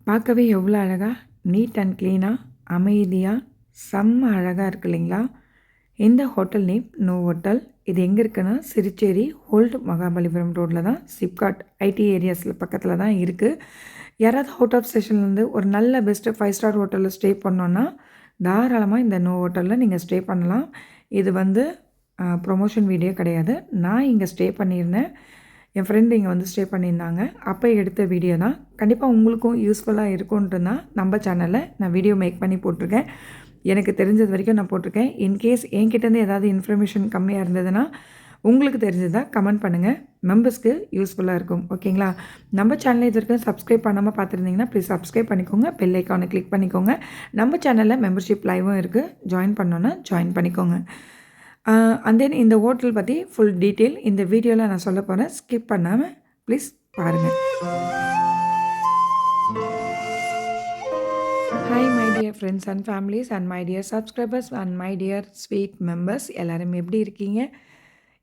பார்க்கவே எவ்வளோ அழகாக நீட் அண்ட் க்ளீனாக அமைதியாக செம்ம அழகாக இருக்குது இல்லைங்களா? இந்த ஹோட்டல் நேம் நோவோட்டல். இது எங்கே இருக்குன்னா சிறுச்சேரி ஓல்டு மகாபலிபுரம் ரோட்டில் தான், சிப்காட் ஐடி ஏரியாஸில் பக்கத்தில் தான் இருக்குது. யாராவது அவுட் ஆஃப் ஸ்டேஷன்லேருந்து ஒரு நல்ல பெஸ்ட்டு 5 ஸ்டார் ஹோட்டலில் ஸ்டே பண்ணோன்னா தாராளமாக இந்த நோவோட்டலில் நீங்கள் ஸ்டே பண்ணலாம். இது வந்து ப்ரொமோஷன் வீடியோ கிடையாது. நான் இங்கே ஸ்டே பண்ணியிருந்தேன். என் ஃப்ரெண்டு இங்கே வந்து ஸ்டே பண்ணியிருந்தாங்க. அப்போ எடுத்த வீடியோ தான். கண்டிப்பாக உங்களுக்கும் யூஸ்ஃபுல்லாக இருக்கும்ன்ட்டு தான் நம்ம சேனலில் நான் வீடியோ மேக் பண்ணி போட்டிருக்கேன். எனக்கு தெரிஞ்சது வரைக்கும் நான் போட்டிருக்கேன். இன்கேஸ் என்கிட்டேருந்து ஏதாவது இன்ஃபர்மேஷன் கம்மியாக இருந்ததுன்னா உங்களுக்கு தெரிஞ்சதாக கமெண்ட் பண்ணுங்கள். மெம்பர்ஸ்க்கு யூஸ்ஃபுல்லாக இருக்கும். ஓகேங்களா? நம்ம சேனலை இது வரைக்கும் சப்ஸ்கிரைப் பண்ணாமல் பார்த்துருந்தீங்கன்னா ப்ளீஸ் சப்ஸ்கிரைப் பண்ணிக்கோங்க. பெல் ஐக்கானை கிளிக் பண்ணிக்கோங்க. நம்ம சேனலில் மெம்பர்ஷிப் லைவும் இருக்குது. ஜாயின் பண்ணோன்னா ஜாயின் பண்ணிக்கோங்க. அண்ட் தென் இந்த ஹோட்டல் பற்றி ஃபுல் டீட்டெயில் இந்த வீடியோவில் நான் சொல்ல போகிறேன். ஸ்கிப் பண்ணாமல் ப்ளீஸ் பாருங்கள். Hi my dear friends and families and my dear subscribers and my dear sweet members, எல்லோரும் எப்படி இருக்கீங்க?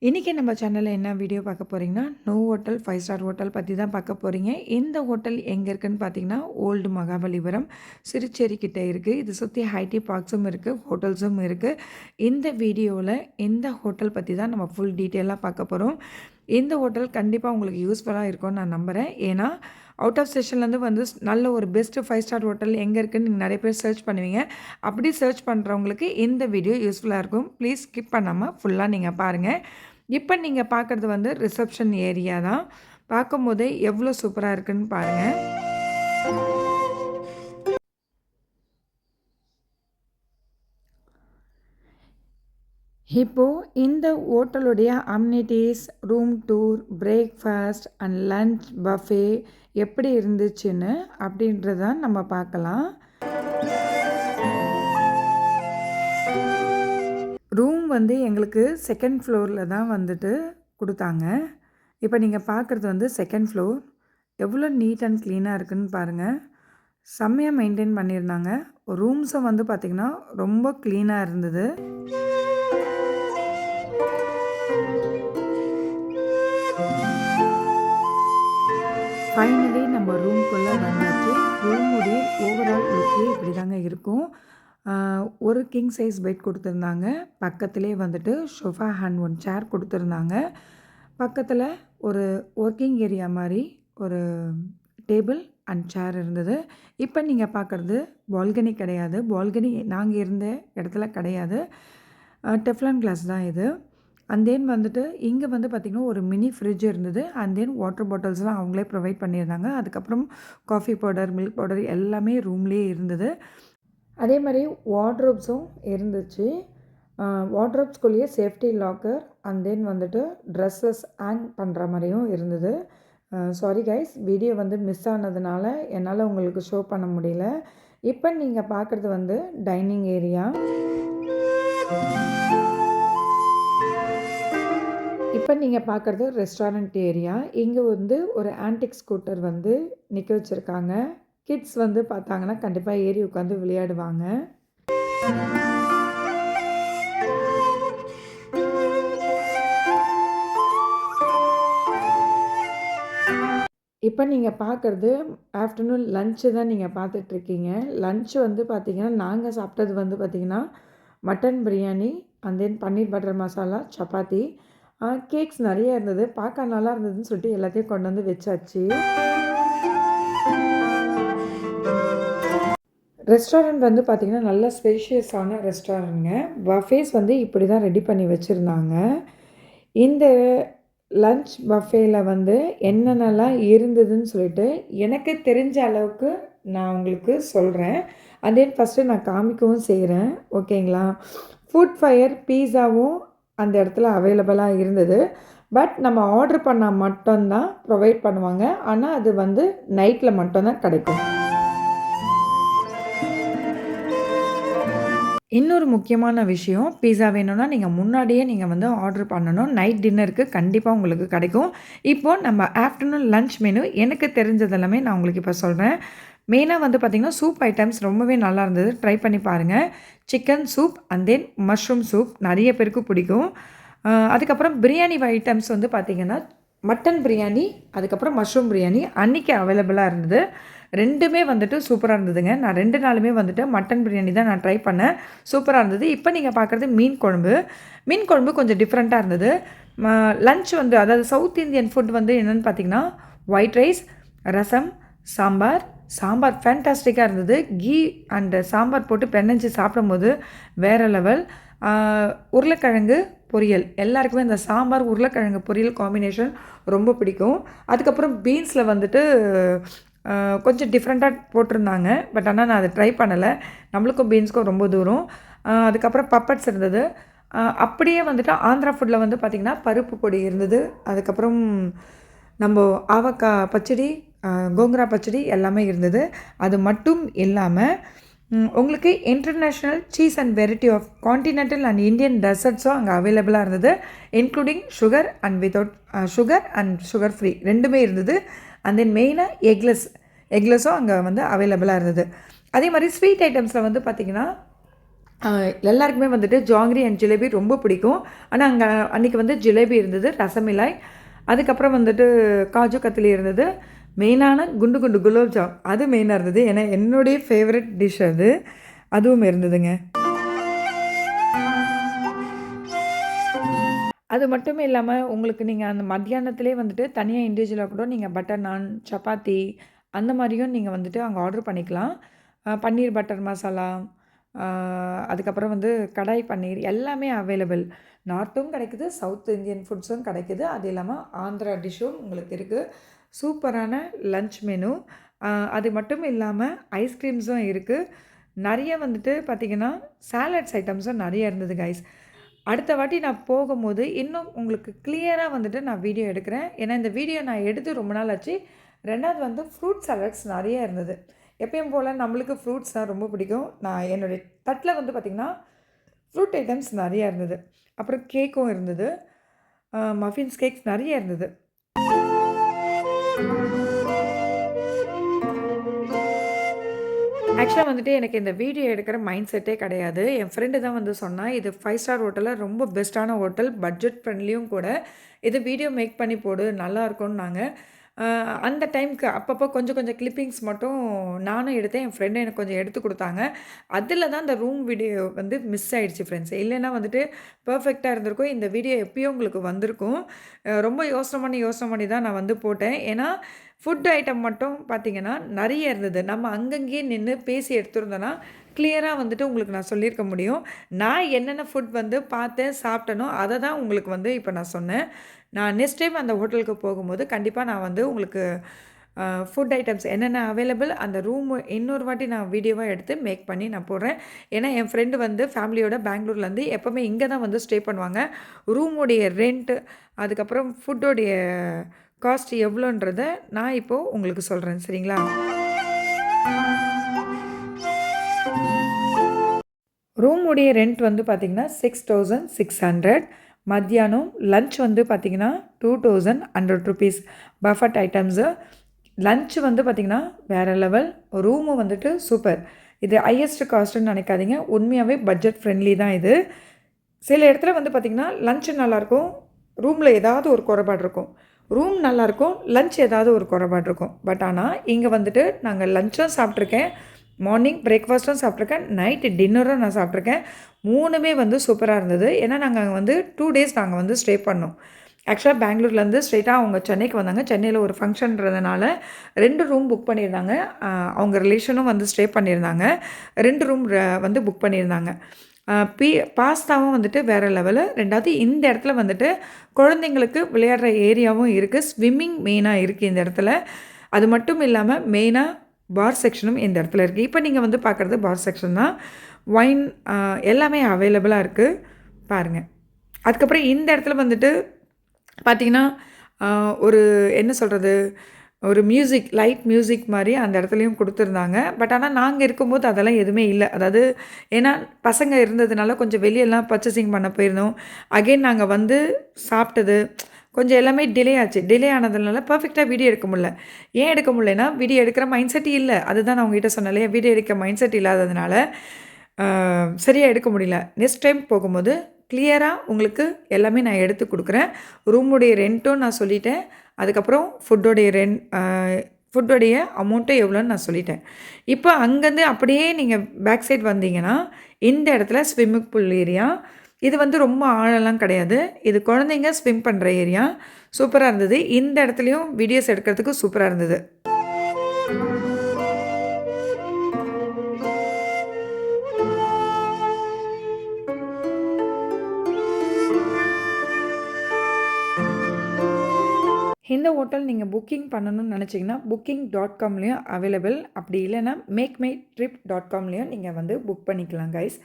இன்றைக்கி நம்ம சேனலில் என்ன வீடியோ பார்க்க போகிறீங்கன்னா நோவோட்டல் 5 ஸ்டார் ஹோட்டல் பற்றி தான் பார்க்க போகிறீங்க. இந்த ஹோட்டல் எங்கே இருக்குதுன்னு பார்த்தீங்கன்னா ஓல்டு மகாபலிபுரம் சிறுச்சேரி கிட்டே இருக்குது. இது சுற்றி ஐடி பார்க்ஸும் இருக்குது, ஹோட்டல்ஸும் இருக்குது. இந்த வீடியோவில் இந்த ஹோட்டல் பற்றி தான் நம்ம ஃபுல் டீட்டெயிலாக பார்க்க போகிறோம். இந்த ஹோட்டல் கண்டிப்பாக உங்களுக்கு யூஸ்ஃபுல்லாக இருக்கும்னு நான் நம்புகிறேன். ஏன்னா அவுட் ஆஃப் ஸ்டேஷன்லேருந்து வந்து நல்ல ஒரு பெஸ்ட்டு 5 ஸ்டார் ஹோட்டல் எங்கே இருக்குதுன்னு நீங்கள் நிறைய பேர் சர்ச் பண்ணுவீங்க. அப்படி சர்ச் பண்ணுறவங்களுக்கு இந்த வீடியோ யூஸ்ஃபுல்லாக இருக்கும். ப்ளீஸ் ஸ்கிப் பண்ணாமல் ஃபுல்லாக நீங்கள் பாருங்கள். இப்போ நீங்கள் பார்க்குறது வந்து ரிசப்ஷன் ஏரியா தான். பார்க்கும்போதே எவ்வளோ சூப்பராக இருக்குதுன்னு பாருங்கள். இப்போது இந்த ஹோட்டலுடைய amenities, room tour, breakfast and lunch buffet எப்படி இருந்துச்சுன்னு அப்படின்றதான் நம்ம பார்க்கலாம். ரூம் வந்து எங்களுக்கு செகண்ட் ஃப்ளோரில் தான் வந்துட்டு கொடுத்தாங்க. இப்போ நீங்கள் பார்க்குறது வந்து செகண்ட் ஃப்ளோர். எவ்வளோ நீட் அண்ட் க்ளீனாக இருக்குதுன்னு பாருங்கள். செம்மையாக மெயின்டைன் பண்ணியிருந்தாங்க. ரூம்ஸும் வந்து பார்த்திங்கன்னா ரொம்ப க்ளீனாக இருந்தது. ஃபைனலி நம்ம ரூம்குள்ளே வந்தாச்சு. ரூமுடைய ஓவரால் லுக்கே இப்படி தாங்க இருக்கும். ஒரு கிங் சைஸ் பெட் கொடுத்துருந்தாங்க. பக்கத்துலேயே வந்துட்டு ஷோஃபா அண்ட் 1 சேர் கொடுத்துருந்தாங்க. பக்கத்தில் ஒரு ஒர்க்கிங் ஏரியா மாதிரி ஒரு டேபிள் அண்ட் சேர் இருந்தது. இப்போ நீங்கள் பார்க்குறது பால்கனி கிடையாது. பால்கனி நாங்கள் இருந்த இடத்துல கிடையாது. டெஃப்லான் கிளாஸ் தான் இது. அண்ட் தென் வந்துட்டு இங்கே வந்து பார்த்திங்கன்னா ஒரு மினி ஃப்ரிட்ஜ் இருந்தது. அண்ட் தென் வாட்டர் பாட்டில்ஸ்லாம் அவங்களே ப்ரொவைட் பண்ணியிருந்தாங்க. அதுக்கப்புறம் காஃபி பவுடர், மில்க் பவுடர் எல்லாமே ரூம்லேயே இருந்தது. அதே மாதிரி வார்ட்ரோப்ஸும் இருந்துச்சு. வார்ட்ரோப்ஸ்குள்ளேயே சேஃப்டி லாக்கர் அண்ட் தென் வந்துட்டு ட்ரெஸ்ஸஸ் ஹேங் பண்ணுற மாதிரியும் இருந்தது. சாரி கைஸ், வீடியோ வந்து மிஸ் ஆனதுனால என்னால் உங்களுக்கு ஷோ பண்ண முடியல. இப்போ நீங்கள் பார்க்குறது வந்து டைனிங் ஏரியா. இப்போ நீங்கள் பார்க்குறது ரெஸ்டாரண்ட் ஏரியா. இங்கே வந்து ஒரு ஆன்டிக் ஸ்கூட்டர் வந்து நிற்க வச்சுருக்காங்க. கிட்ஸ் வந்து பார்த்தாங்கன்னா கண்டிப்பாக ஏறி உட்காந்து விளையாடுவாங்க. இப்போ நீங்கள் பார்க்குறது ஆஃப்டர்நூன் லன்ச்சு தான் நீங்கள் பார்த்துட்ருக்கீங்க. லன்ச்சு வந்து பார்த்திங்கன்னா நாங்கள் சாப்பிட்டது வந்து பார்த்திங்கன்னா mutton biryani and then paneer butter masala, chapati, cakes நிறைய இருந்தது. பார்க்க நல்லா இருந்ததுன்னு சொல்லிட்டு எல்லாத்தையும் கொண்டு வந்து வச்சாச்சு. ரெஸ்டாரண்ட் வந்து பார்த்திங்கன்னா நல்ல ஸ்பேஷியஸான ரெஸ்டாரண்ட்டுங்க. பஃபேஸ் வந்து இப்படி தான் ரெடி பண்ணி வச்சுருந்தாங்க. இந்த லன்ச் பஃபேயில் வந்து என்னென்னலாம் இருந்ததுன்னு சொல்லிட்டு எனக்கு தெரிஞ்ச அளவுக்கு நான் உங்களுக்கு சொல்கிறேன். அதே ஃபஸ்ட்டு நான் காமிக்கவும் செய்கிறேன். ஓகேங்களா? ஃபுட் ஃபயர் பீஸாவும் அந்த இடத்துல அவைலபிளாக இருந்தது. பட் நம்ம ஆர்டர் பண்ணால் மட்டும்தான் ப்ரொவைட் பண்ணுவாங்க. ஆனால் அது வந்து நைட்டில் மட்டும்தான் கிடைக்கும். இன்னொரு முக்கியமான விஷயம், பீஸா வேணும்னா நீங்கள் முன்னாடியே நீங்கள் வந்து ஆர்டர் பண்ணணும். நைட் டின்னருக்கு கண்டிப்பாக உங்களுக்கு கிடைக்கும். இப்போது நம்ம ஆஃப்டர்நூன் லன்ச் மெனு எனக்கு தெரிஞ்சதெல்லாமே நான் உங்களுக்கு இப்போ சொல்கிறேன். மெயினாக வந்து பார்த்திங்கன்னா சூப் ஐட்டம்ஸ் ரொம்பவே நல்லா இருந்தது. ட்ரை பண்ணி பாருங்கள். Chicken soup and then mushroom soup நிறைய பேருக்கு பிடிக்கும். அதுக்கப்புறம் பிரியாணி ஐட்டம்ஸ் வந்து பார்த்திங்கன்னா மட்டன் பிரியாணி, அதுக்கப்புறம் மஷ்ரூம் பிரியாணி அன்றைக்கி அவைலபிளாக இருந்தது. 2மே வந்துட்டு சூப்பராக இருந்ததுங்க. நான் 2 நாளுமே வந்துட்டு மட்டன் பிரியாணி தான் நான் ட்ரை பண்ணேன். சூப்பராக இருந்தது. இப்போ நீங்கள் பார்க்குறது மீன் குழம்பு. மீன் குழம்பு கொஞ்சம் டிஃப்ரெண்ட்டாக இருந்தது. லஞ்ச் வந்து அதாவது சவுத் இந்தியன் ஃபுட் வந்து என்னென்னு பார்த்தீங்கன்னா, ஒயிட் ரைஸ், ரசம், சாம்பார் ஃபேன்டாஸ்டிக்காக இருந்தது. கீ அண்ட் சாம்பார் போட்டு பெனஞ்சு சாப்பிடும்போது வேறு லெவல். உருளைக்கிழங்கு பொரியல், எல்லாருக்குமே இந்த சாம்பார் உருளைக்கிழங்கு பொரியல் காம்பினேஷன் ரொம்ப பிடிக்கும். அதுக்கப்புறம் பீன்ஸில் வந்துட்டு கொஞ்சம் டிஃப்ரெண்ட்டாக போட்டிருந்தாங்க. பட் ஆனால் நான் அதை ட்ரை பண்ணலை. நம்மளுக்கும் பீன்ஸுக்கும் ரொம்ப தூரம். அதுக்கப்புறம் பப்பட்ஸ் இருந்தது. அப்படியே வந்துட்டு ஆந்திரா ஃபுட்டில் வந்து பார்த்திங்கன்னா பருப்பு பொடி இருந்தது. அதுக்கப்புறம் நம்ம ஆவக்காய் பச்சடி, கோங்கரா பச்சடி எல்லாமே இருந்தது. அது மட்டும் இல்லாமல் உங்களுக்கு international cheese and variety of continental and Indian டெசர்ட்ஸும் அங்கே அவைலபிளாக இருந்தது. Including sugar and without sugar and sugar free 2மே இருந்தது. அண்ட் தென் மெயினாக எக்லெஸ்ஸும் அங்கே வந்து அவைலபிளாக இருந்தது. அதே மாதிரி ஸ்வீட் ஐட்டம்ஸில் வந்து பார்த்திங்கன்னா எல்லாருக்குமே வந்துட்டு ஜாங்கிரி அண்ட் ஜிலேபி ரொம்ப பிடிக்கும். ஆனால் அங்கே அன்றைக்கி வந்து ஜிலேபி இருந்தது, ரசமிலாய், அதுக்கப்புறம் வந்துட்டு காஜு கத்திலி இருந்தது. மெயினான குண்டு குண்டு குலோப்ஜாம் அது மெயினாக இருந்தது. ஏன்னா என்னுடைய ஃபேவரட் டிஷ் அதுவும் இருந்ததுங்க. அது மட்டுமே இல்லாமல் உங்களுக்கு நீங்கள் அந்த மத்தியானத்திலே வந்துட்டு தனியாக இண்டிவிஜுவலாக கூட நீங்கள் பட்டர் நான், சப்பாத்தி அந்த மாதிரியும் நீங்கள் வந்துட்டு அங்கே ஆர்டர் பண்ணிக்கலாம். பன்னீர் பட்டர் மசாலா, அதுக்கப்புறம் வந்து கடாய் பன்னீர் எல்லாமே அவைலபிள். நார்த்தும் கிடைக்குது, சவுத் இந்தியன் ஃபுட்ஸும் கிடைக்குது. அது இல்லாமல் ஆந்திரா டிஷ்ஷும் உங்களுக்கு இருக்குது. சூப்பரான லன்ச் மெனு. அது மட்டும் இல்லாமல் ஐஸ்கிரீம்ஸும் இருக்குது. நிறைய வந்துட்டு பார்த்திங்கன்னா சாலட்ஸ் ஐட்டம்ஸும் நிறைய இருந்தது கைஸ். அடுத்த வாட்டி நான் போகும்போது இன்னும் உங்களுக்கு கிளியராக வந்துட்டு நான் வீடியோ எடுக்கிறேன். ஏன்னா இந்த வீடியோ நான் எடுத்து ரொம்ப நாள் ஆச்சு. 2வது வந்து ஃப்ரூட் சாலட்ஸ் நிறைய இருந்தது. எப்பயும் போல் நம்மளுக்கு ஃப்ரூட்ஸ் தான் ரொம்ப பிடிக்கும். நான் என்னுடைய தட்டில் வந்து பார்த்திங்கன்னா ஃப்ரூட் ஐட்டம்ஸ் நிறையா இருந்தது. அப்புறம் கேக்கும் இருந்தது, மஃபின்ஸ் கேக்ஸ் நிறைய இருந்தது. ஆக்சுவலாக வந்துட்டு எனக்கு இந்த வீடியோ எடுக்கிற மைண்ட் செட்டே கிடையாது. என் ஃப்ரெண்டு தான் வந்து சொன்னா, இது 5 ஸ்டார் ஹோட்டலில் ரொம்ப பெஸ்ட்டான ஹோட்டல், பட்ஜெட் ஃப்ரெண்ட்லியும் கூட. இது வீடியோ மேக் பண்ணி போடு நல்லாயிருக்கும்னாங்க. அந்த டைமுக்கு அப்பப்போ கொஞ்சம் கொஞ்சம் கிளிப்பிங்ஸ் மட்டும் நானும் எடுத்தேன். என் ஃப்ரெண்டும் எனக்கு கொஞ்சம் எடுத்து கொடுத்தாங்க. அதில் தான் இந்த ரூம் வீடியோ வந்து மிஸ் ஆகிடுச்சு ஃப்ரெண்ட்ஸ். இல்லைன்னா வந்துட்டு பர்ஃபெக்டாக இருந்திருக்கும். இந்த வீடியோ எப்பயும் உங்களுக்கு வந்திருக்கும். ரொம்ப யோசனை பண்ணி தான் நான் வந்து போட்டேன். ஏன்னா ஃபுட் ஐட்டம் மட்டும் பார்த்திங்கன்னா நிறைய இருந்தது. நம்ம அங்கங்கேயே நின்று பேசி எடுத்துருந்தோன்னா கிளியராக வந்துட்டு உங்களுக்கு நான் சொல்லியிருக்க முடியும். நான் என்னென்ன ஃபுட் வந்து பார்த்தேன், சாப்பிட்டனோ அதை தான் உங்களுக்கு வந்து இப்போ நான் சொன்னேன். நான் நெக்ஸ்ட் டைம் அந்த ஹோட்டலுக்கு போகும்போது கண்டிப்பாக நான் வந்து உங்களுக்கு ஃபுட் ஐட்டம்ஸ் என்னென்ன அவைலபிள் அந்த ரூமு இன்னொரு வாட்டி நான் வீடியோவாக எடுத்து மேக் பண்ணி நான் போடுறேன். ஏன்னா என் ஃப்ரெண்டு வந்து ஃபேமிலியோட பெங்களூர்லேருந்து எப்போவுமே இங்கே தான் வந்து ஸ்டே பண்ணுவாங்க. ரூமுடைய ரெண்ட்டு, அதுக்கப்புறம் ஃபுட்டோடைய காஸ்ட் எவ்வளோன்றத நான் இப்போது உங்களுக்கு சொல்கிறேன். சரிங்களா? ரூமுடைய ரெண்ட் வந்து பார்த்திங்கன்னா 6600. மத்தியானம் லன்ச் வந்து பார்த்திங்கன்னா 2100 ருபீஸ். பஃபட் ஐட்டம்ஸு லன்ச் வந்து பார்த்திங்கன்னா வேறு லெவல். ரூமு வந்துட்டு சூப்பர். இது ஹையஸ்ட் காஸ்ட்டுன்னு நினைக்காதீங்க. உண்மையாகவே பட்ஜெட் ஃப்ரெண்ட்லி தான் இது. சில இடத்துல வந்து பார்த்திங்கன்னா லன்ச்சு நல்லாயிருக்கும், ரூமில் ஏதாவது ஒரு குறைபாடு இருக்கும். ரூம் நல்லாயிருக்கும், லன்ச் ஏதாவது ஒரு குறைபாடு இருக்கும். பட் ஆனால் இங்கே வந்துட்டு நாங்கள் லன்ச்சும் சாப்பிட்ருக்கேன், மார்னிங் பிரேக்ஃபாஸ்ட்டும் சாப்பிட்ருக்கேன், நைட்டு டின்னரும் நான் சாப்பிட்ருக்கேன். 3மே வந்து சூப்பராக இருந்தது. ஏன்னா நாங்கள் அங்கே வந்து 2 டேஸ் நாங்கள் வந்து ஸ்டே பண்ணோம். ஆக்சுவலாக பெங்களூர்லேருந்து ஸ்ட்ரெயிட்டாக அவங்க சென்னைக்கு வந்தாங்க. சென்னையில் ஒரு ஃபங்க்ஷன்றதுனால 2 ரூம் புக் பண்ணியிருந்தாங்க. அவங்க ரிலேஷனும் வந்து ஸ்டே பண்ணியிருந்தாங்க. 2 ரூம் வந்து புக் பண்ணியிருந்தாங்க. பாஸ்தாவும் வந்துட்டு வேறு லெவலு. 2வது இந்த இடத்துல வந்துட்டு குழந்தைங்களுக்கு விளையாடுற ஏரியாவும் இருக்குது. ஸ்விம்மிங் மெயினாக இருக்குது இந்த இடத்துல. அது மட்டும் இல்லாமல் மெயினாக பார் செக்ஷனும் இந்த இடத்துல இருக்குது. இப்போ நீங்கள் வந்து பார்க்குறது பார் செக்ஷன் தான். ஒயின் எல்லாமே அவைலபிளாக இருக்குது பாருங்கள். அதுக்கப்புறம் இந்த இடத்துல வந்துட்டு பார்த்திங்கன்னா ஒரு என்ன சொல்கிறது, ஒரு மியூசிக், லைட் மியூசிக் மாதிரி அந்த இடத்துலையும் கொடுத்துருந்தாங்க. பட் ஆனால் நாங்கள் இருக்கும்போது அதெல்லாம் எதுவுமே இல்லை. அதாவது ஏன்னா பசங்க இருந்ததுனால கொஞ்சம் வெளியெல்லாம் பர்ச்சேசிங் பண்ண போயிருந்தோம். அகெயின் நாங்கள் வந்து சாப்பிட்டது கொஞ்சம் எல்லாமே டிலே ஆச்சு. டிலே ஆனதுனால பர்ஃபெக்டாக வீடியோ எடுக்க முடியல. ஏன் எடுக்க முடியலன்னா வீடியோ எடுக்கிற மைண்ட் செட் இல்லை. அதுதான் நான் உங்ககிட்ட சொன்னேன் இல்லையா, வீடியோ எடுக்க மைண்ட் செட் இல்லாததுனால சரியாக எடுக்க முடியல. நெக்ஸ்ட் டைம் போகும்போது கிளியராக உங்களுக்கு எல்லாமே நான் எடுத்து கொடுக்குறேன். ரூமுடைய ரெண்ட்டும் நான் சொல்லிட்டேன். அதுக்கப்புறம் ஃபுட்டோடைய ஃபுட்டோடைய அமௌண்ட்டும் எவ்வளோன்னு நான் சொல்லிட்டேன். இப்போ அங்கேருந்து அப்படியே நீங்கள் பேக் சைட் வந்தீங்கன்னா, இந்த இடத்துல ஸ்விம்மிங் பூல் ஏரியா. இது வந்து ரொம்ப ஆழம்லாம் கிடையாது. இது குழந்தைங்க ஸ்விம் பண்ணுற ஏரியா. சூப்பரா இருந்தது. இந்த இடத்துலயும் வீடியோஸ் எடுக்கிறதுக்கு சூப்பரா இருந்தது. இந்த ஹோட்டல் நீங்கள் புக்கிங் பண்ணணும்னு நினச்சிங்கன்னா booking.comலேயும் அவைலபிள். அப்படி இல்லைன்னா மேக்மைட்ரிப்.comலேயும் நீங்கள் வந்து புக் பண்ணிக்கலாம் கைஸ்.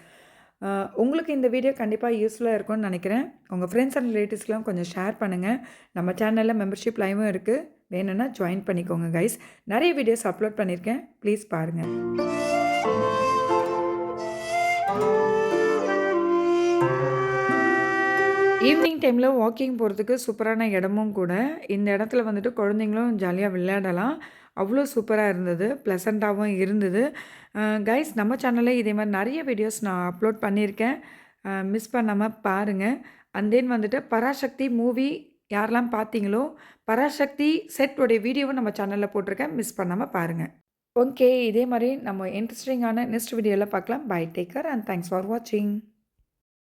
உங்களுக்கு இந்த வீடியோ கண்டிப்பாக யூஸ்ஃபுல்லாக இருக்கும்னு நினைக்கிறேன். உங்கள் ஃப்ரெண்ட்ஸ் அண்ட் ரிலேட்டிவ்ஸ்லாம் கொஞ்சம் ஷேர் பண்ணுங்கள். நம்ம சேனலில் மெம்பர்ஷிப் லைவும் இருக்குது. வேணும்னா ஜாயின் பண்ணிக்கோங்க கைஸ். நிறைய வீடியோஸ் அப்லோட் பண்ணியிருக்கேன். ப்ளீஸ் பாருங்கள். ஈவினிங் டைமில் வாக்கிங் போகிறதுக்கு சூப்பரான இடமும் கூட. இந்த இடத்துல வந்துட்டு குழந்தைங்களும் ஜாலியாக விளையாடலாம். அவ்வளோ சூப்பராக இருந்தது. ப்ளசண்ட்டாகவும் இருந்தது. கைஸ், நம்ம சேனலில் இதே மாதிரி நிறைய வீடியோஸ் நான் அப்லோட் பண்ணியிருக்கேன். மிஸ் பண்ணாமல் பாருங்கள். அண்ட் தென் வந்துட்டு பராசக்தி மூவி யாரெல்லாம் பார்த்தீங்களோ, பராசக்தி செட்டோடைய வீடியோவும் நம்ம சேனலில் போட்டிருக்கேன். மிஸ் பண்ணாமல் பாருங்கள். ஓகே, இதே மாதிரி நம்ம இன்ட்ரெஸ்டிங்கான நெக்ஸ்ட் வீடியோவில் பார்க்கலாம். Bye, take care and thanks for வாட்சிங்.